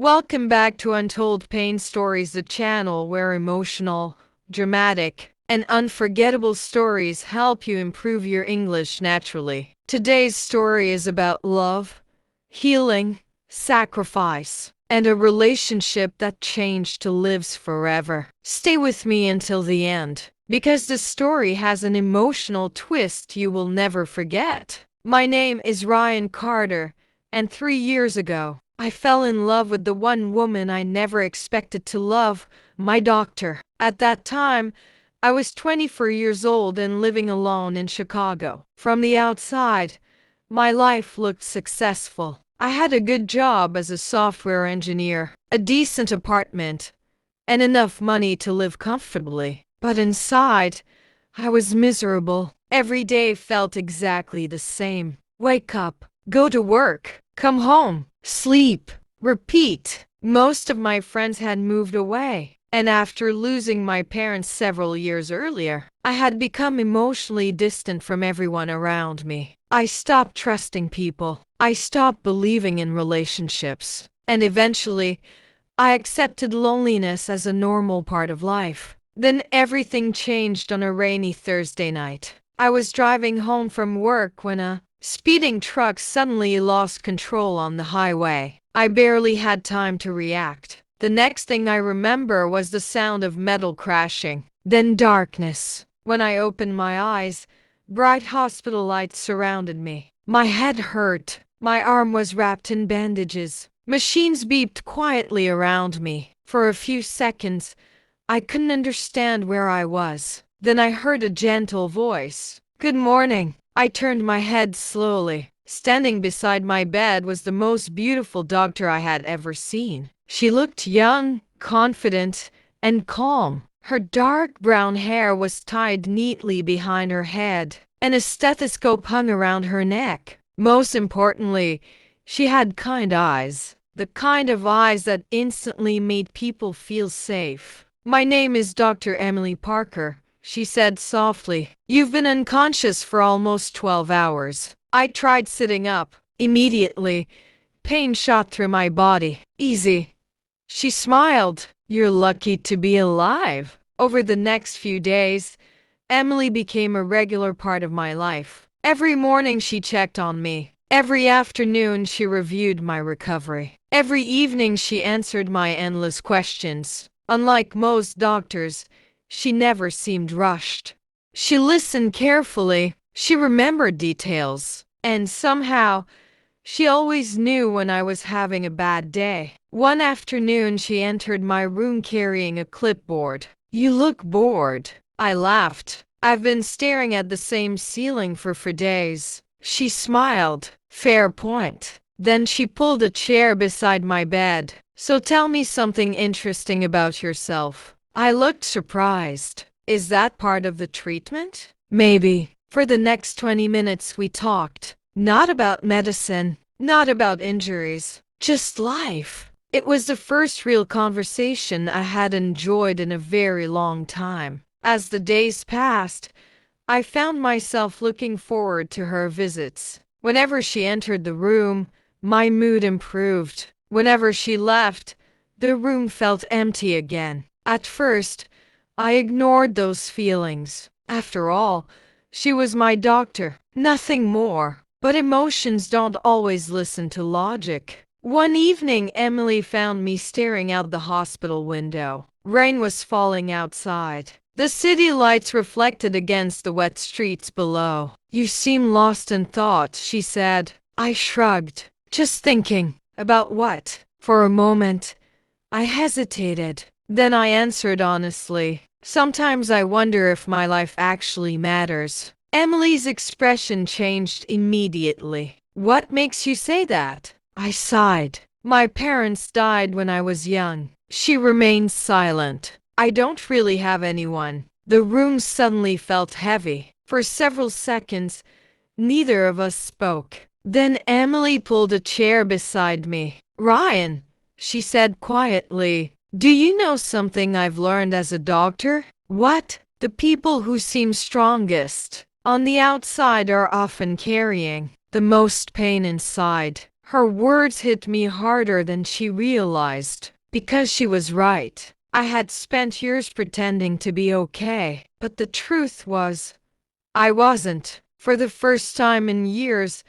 Welcome back to Untold Pain Stories, the channel where emotional, dramatic, and unforgettable stories help you improve your English naturally. Today's story is about love, healing, sacrifice, and a relationship that changed to lives forever. Stay with me until the end, because the story has an emotional twist you will never forget. My name is Ryan Carter, and 3 years ago, I fell in love with the one woman I never expected to love, my doctor. At that time, I was 24 years old and living alone in Chicago. From the outside, my life looked successful. I had a good job as a software engineer, a decent apartment, and enough money to live comfortably. But inside, I was miserable. Every day felt exactly the same. Wake up, go to work, come home, sleep, repeat. Most of my friends had moved away, and after losing my parents several years earlier, I had become emotionally distant from everyone around me. I stopped trusting people. I stopped believing in relationships. And eventually, I accepted loneliness as a normal part of life. Then everything changed on a rainy Thursday night. I was driving home from work when a speeding truck suddenly lost control on the highway. I barely had time to react. The next thing I remember was the sound of metal crashing, then darkness. When I opened my eyes, bright hospital lights surrounded me. My head hurt. My arm was wrapped in bandages. Machines beeped quietly around me. For a few seconds, I couldn't understand where I was. Then I heard a gentle voice. "Good morning." I turned my head slowly. Standing beside my bed was the most beautiful doctor I had ever seen. She looked young, confident, and calm. Her dark brown hair was tied neatly behind her head, and a stethoscope hung around her neck. Most importantly, she had kind eyes. The kind of eyes that instantly made people feel safe. "My name is Dr. Emily Parker," she said softly. "You've been unconscious for almost 12 hours. I tried sitting up. Immediately, pain shot through my body. Easy." She smiled. "You're lucky to be alive." Over the next few days, Emily became a regular part of my life. Every morning she checked on me. Every afternoon she reviewed my recovery. Every evening she answered my endless questions. Unlike most doctors, she never seemed rushed. She listened carefully. She remembered details. And somehow, she always knew when I was having a bad day. One afternoon, she entered my room carrying a clipboard. "You look bored." I laughed. "I've been staring at the same ceiling for days." She smiled. "Fair point." Then she pulled a chair beside my bed. "So tell me something interesting about yourself." I looked surprised. "Is that part of the treatment?" "Maybe." For the next 20 minutes we talked. Not about medicine, not about injuries, just life. It was the first real conversation I had enjoyed in a very long time. As the days passed, I found myself looking forward to her visits. Whenever she entered the room, my mood improved. Whenever she left, the room felt empty again. At first, I ignored those feelings. After all, she was my doctor, nothing more. But emotions don't always listen to logic. One evening, Emily found me staring out the hospital window. Rain was falling outside. The city lights reflected against the wet streets below. "You seem lost in thought," she said. I shrugged. "Just thinking." "About what?" For a moment, I hesitated. Then I answered honestly. "Sometimes I wonder if my life actually matters." Emily's expression changed immediately. "What makes you say that?" I sighed. "My parents died when I was young." She remained silent. "I don't really have anyone." The room suddenly felt heavy. For several seconds, neither of us spoke. Then Emily pulled a chair beside me. "Ryan," she said quietly, "do you know something I've learned as a doctor?" "What?" "The people who seem strongest on the outside are often carrying the most pain inside." Her words hit me harder than she realized, because she was right. I had spent years pretending to be okay, but the truth was, I wasn't. For the first time in years,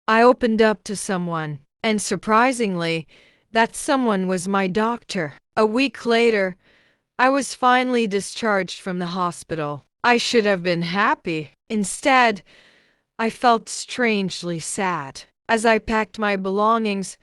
I opened up to someone, and surprisingly, that someone was my doctor. A week later, I was finally discharged from the hospital. I should have been happy. Instead, I felt strangely sad. As I packed my belongings,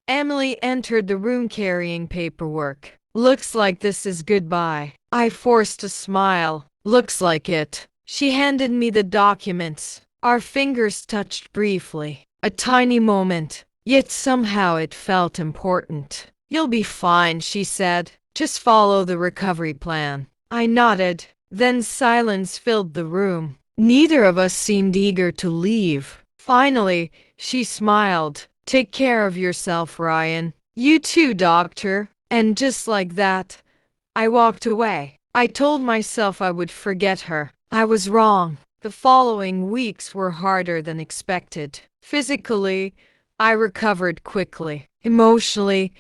Emily entered the room carrying paperwork. "Looks like this is goodbye." I forced a smile. "Looks like it." She handed me the documents. Our fingers touched briefly. A tiny moment, yet somehow it felt important. "You'll be fine," she said. "Just follow the recovery plan." I nodded. Then silence filled the room. Neither of us seemed eager to leave. Finally, she smiled. "Take care of yourself, Ryan." "You too, doctor." And just like that, I walked away. I told myself I would forget her. I was wrong. The following weeks were harder than expected. Physically, I recovered quickly. Emotionally,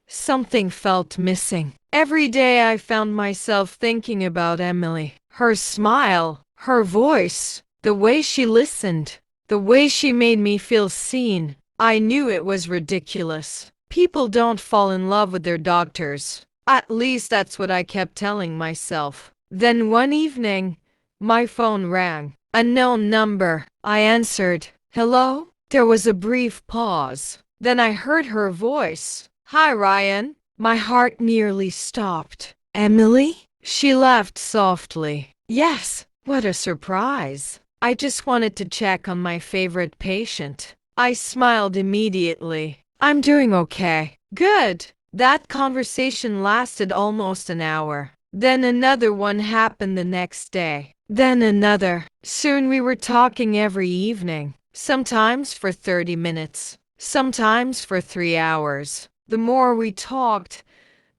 something felt missing. Every day I found myself thinking about Emily. Her smile, her voice, the way she listened, the way she made me feel seen. I knew it was ridiculous. People don't fall in love with their doctors. At least that's what I kept telling myself. Then one evening, my phone rang. A known number. I answered. "Hello?" There was a brief pause. Then I heard her voice. "Hi, Ryan." My heart nearly stopped. "Emily?" She laughed softly. "Yes." What a surprise. "I just wanted to check on my favorite patient." I smiled immediately. "I'm doing okay." "Good." That conversation lasted almost an hour. Then another one happened the next day. Then another. Soon we were talking every evening, sometimes for 30 minutes, sometimes for 3 hours. The more we talked,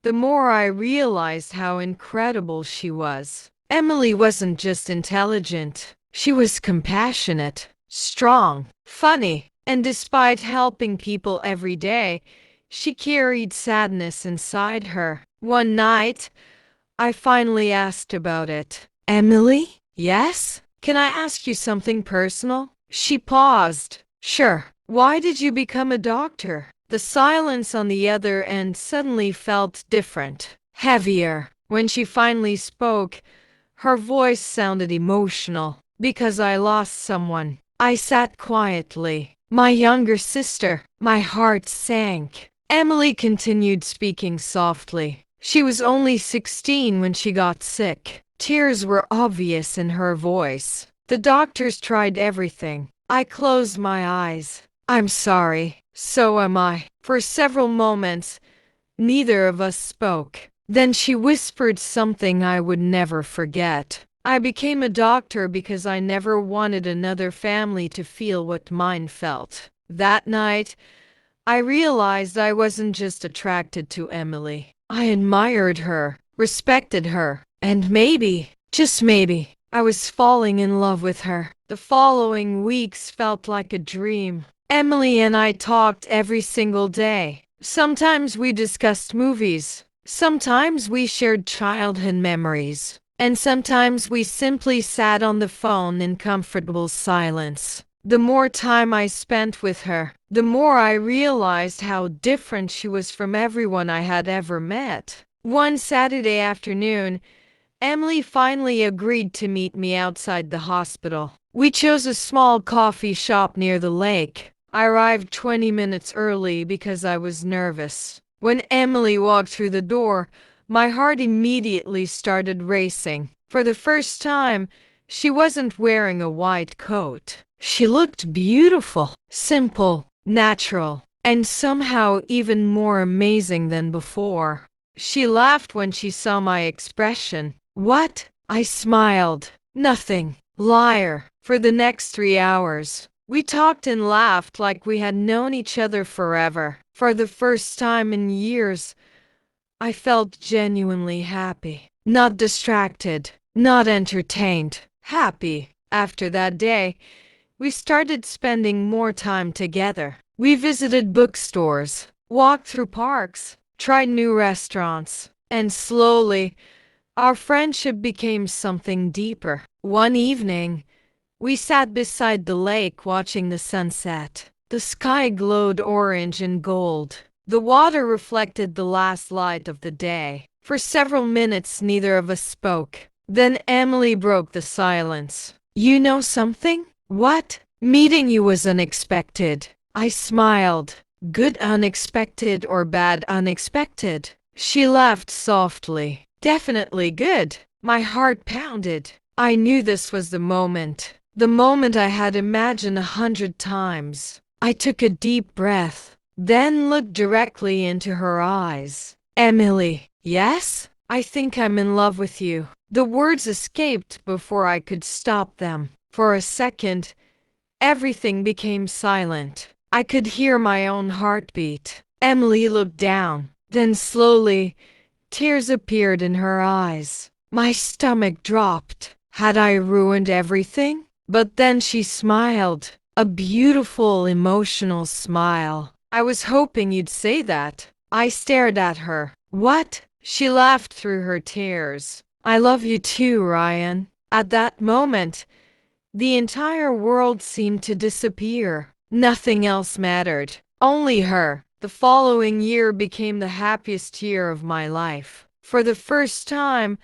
the more I realized how incredible she was. Emily wasn't just intelligent, she was compassionate, strong, funny, and despite helping people every day, she carried sadness inside her. One night, I finally asked about it. "Emily?" "Yes? Can I ask you something personal?" She paused. "Sure." "Why did you become a doctor?" The silence on the other end suddenly felt different, heavier. When she finally spoke, her voice sounded emotional. "Because I lost someone." I sat quietly. "My younger sister." My heart sank. Emily continued speaking softly. "She was only 16 when she got sick." Tears were obvious in her voice. "The doctors tried everything." I closed my eyes. "I'm sorry." "So am I." For several moments, neither of us spoke. Then she whispered something I would never forget. "I became a doctor because I never wanted another family to feel what mine felt." That night, I realized I wasn't just attracted to Emily. I admired her, respected her, and maybe, just maybe, I was falling in love with her. The following weeks felt like a dream. Emily and I talked every single day. Sometimes we discussed movies. Sometimes we shared childhood memories. And sometimes we simply sat on the phone in comfortable silence. The more time I spent with her, the more I realized how different she was from everyone I had ever met. One Saturday afternoon, Emily finally agreed to meet me outside the hospital. We chose a small coffee shop near the lake. I arrived 20 minutes early because I was nervous. When Emily walked through the door, my heart immediately started racing. For the first time, she wasn't wearing a white coat. She looked beautiful, simple, natural, and somehow even more amazing than before. She laughed when she saw my expression. "What?" I smiled. "Nothing." "Liar." For the next 3 hours, we talked and laughed like we had known each other forever. For the first time in years, I felt genuinely happy. Not distracted, not entertained. Happy. After that day, we started spending more time together. We visited bookstores, walked through parks, tried new restaurants, and slowly, our friendship became something deeper. One evening, we sat beside the lake watching the sunset. The sky glowed orange and gold. The water reflected the last light of the day. For several minutes, neither of us spoke. Then Emily broke the silence. "You know something?" "What?" "Meeting you was unexpected." I smiled. "Good unexpected or bad unexpected?" She laughed softly. "Definitely good." My heart pounded. I knew this was the moment. The moment I had imagined 100 times. I took a deep breath, then looked directly into her eyes. "Emily." "Yes? I think I'm in love with you." The words escaped before I could stop them. For a second, everything became silent. I could hear my own heartbeat. Emily looked down. Then slowly, tears appeared in her eyes. My stomach dropped. Had I ruined everything? But then she smiled. A beautiful, emotional smile. "I was hoping you'd say that." I stared at her. "What?" She laughed through her tears. "I love you too, Ryan." At that moment, the entire world seemed to disappear. Nothing else mattered. Only her. The following year became the happiest year of my life. For the first time,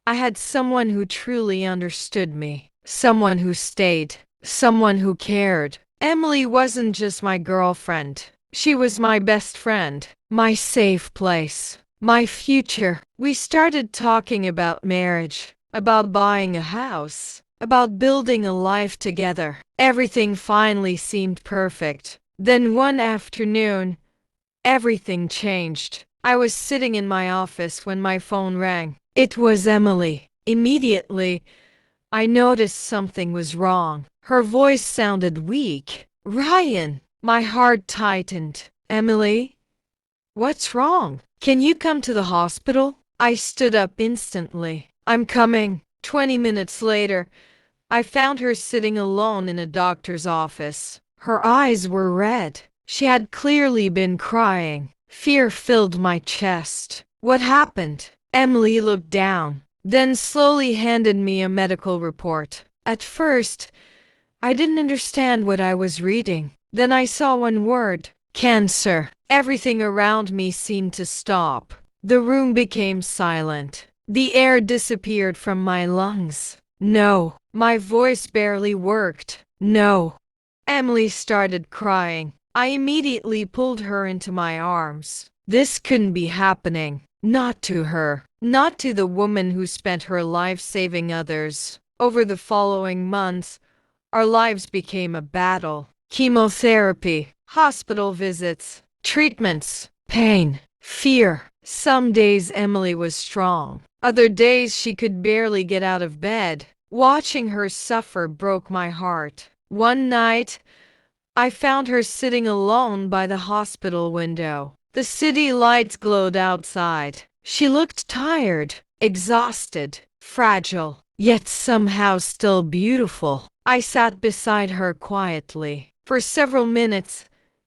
I had someone who truly understood me. Someone who stayed. Someone who cared. Emily wasn't just my girlfriend. She was my best friend. My safe place. My future. We started talking about marriage. About buying a house. About building a life together. Everything finally seemed perfect. Then one afternoon, everything changed. I was sitting in my office when my phone rang. It was Emily. Immediately, I noticed something was wrong. Her voice sounded weak. "Ryan." My heart tightened. "Emily? What's wrong? Can you come to the hospital?" I stood up instantly. "I'm coming." 20 minutes later, I found her sitting alone in a doctor's office. Her eyes were red. She had clearly been crying. Fear filled my chest. "What happened?" Emily looked down, then slowly handed me a medical report. At first, I didn't understand what I was reading. Then I saw one word: cancer. Everything around me seemed to stop. The room became silent. The air disappeared from my lungs. "No." My voice barely worked. "No." Emily started crying. I immediately pulled her into my arms. This couldn't be happening. Not to her. Not to the woman who spent her life saving others. Over the following months, our lives became a battle. Chemotherapy, hospital visits, treatments, pain, fear. Some days Emily was strong. Other days she could barely get out of bed. Watching her suffer broke my heart. One night, I found her sitting alone by the hospital window. The city lights glowed outside. She looked tired, exhausted, fragile, yet somehow still beautiful. I sat beside her quietly. For several minutes,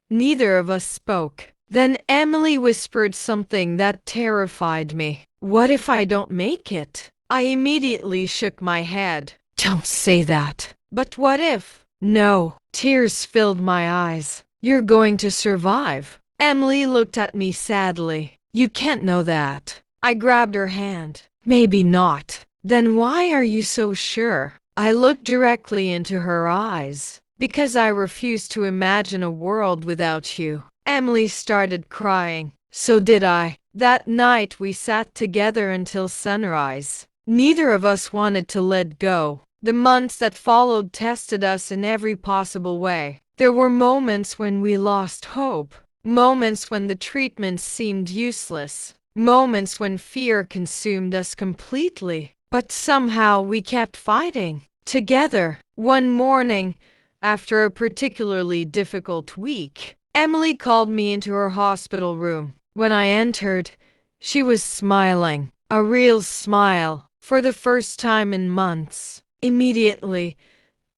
neither of us spoke. Then Emily whispered something that terrified me. "What if I don't make it?" I immediately shook my head. "Don't say that." "But what if?" "No." Tears filled my eyes. "You're going to survive." Emily looked at me sadly. "You can't know that." I grabbed her hand. "Maybe not." "Then why are you so sure?" I looked directly into her eyes. "Because I refuse to imagine a world without you." Emily started crying. So did I. That night we sat together until sunrise. Neither of us wanted to let go. The months that followed tested us in every possible way. There were moments when we lost hope. Moments when the treatments seemed useless. Moments when fear consumed us completely. But somehow we kept fighting. Together. One morning, after a particularly difficult week, Emily called me into her hospital room. When I entered, she was smiling. A real smile. For the first time in months. Immediately,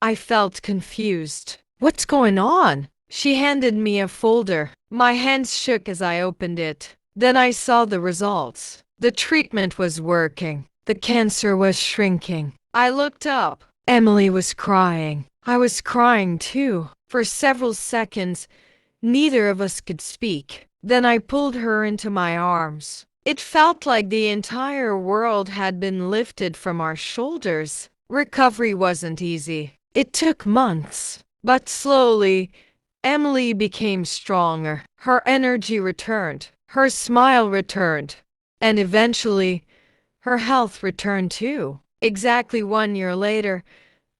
I felt confused. "What's going on?" She handed me a folder. My hands shook as I opened it. Then I saw the results. The treatment was working. The cancer was shrinking. I looked up. Emily was crying. I was crying too. For several seconds, neither of us could speak. Then I pulled her into my arms. It felt like the entire world had been lifted from our shoulders. Recovery wasn't easy. It took months. But slowly, Emily became stronger. Her energy returned. Her smile returned. And eventually, her health returned too. Exactly 1 year later,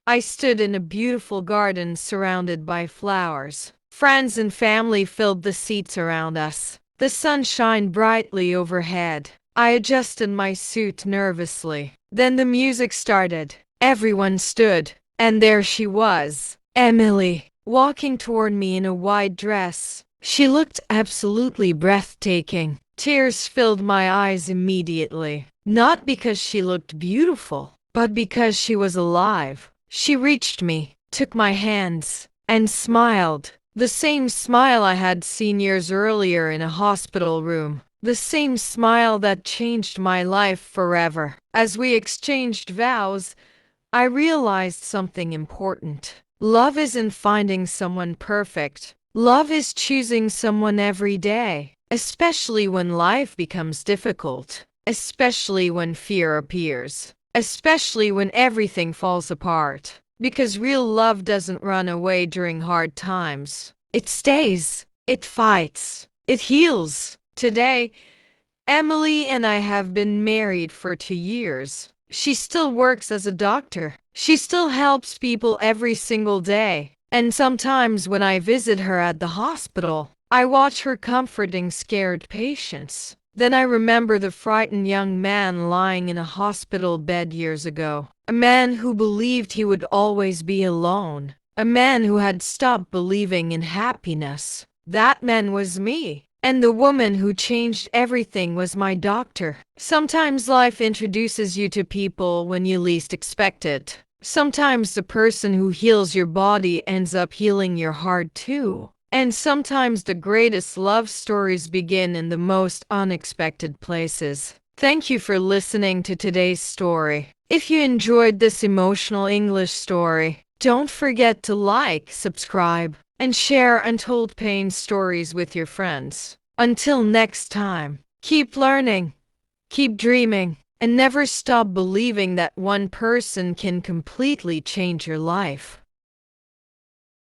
I stood in a beautiful garden surrounded by flowers. Friends and family filled the seats around us. The sun shined brightly overhead. I adjusted my suit nervously. Then the music started. Everyone stood, and there she was, Emily, walking toward me in a white dress. She looked absolutely breathtaking. Tears filled my eyes immediately. Not because she looked beautiful, but because she was alive. She reached me, took my hands, and smiled. The same smile I had seen years earlier in a hospital room. The same smile that changed my life forever. As we exchanged vows, I realized something important. Love isn't finding someone perfect. Love is choosing someone every day, especially when life becomes difficult, especially when fear appears, especially when everything falls apart. Because real love doesn't run away during hard times. It stays, it fights, it heals. Today, Emily and I have been married for 2 years. She still works as a doctor. She still helps people every single day. And sometimes when I visit her at the hospital, I watch her comforting scared patients. Then I remember the frightened young man lying in a hospital bed years ago. A man who believed he would always be alone. A man who had stopped believing in happiness. That man was me. And the woman who changed everything was my doctor. Sometimes life introduces you to people when you least expect it. Sometimes the person who heals your body ends up healing your heart too. And sometimes the greatest love stories begin in the most unexpected places. Thank you for listening to today's story. If you enjoyed this emotional English story, don't forget to like, subscribe, and share untold pain stories with your friends. Until next time, keep learning, keep dreaming, and never stop believing that one person can completely change your life.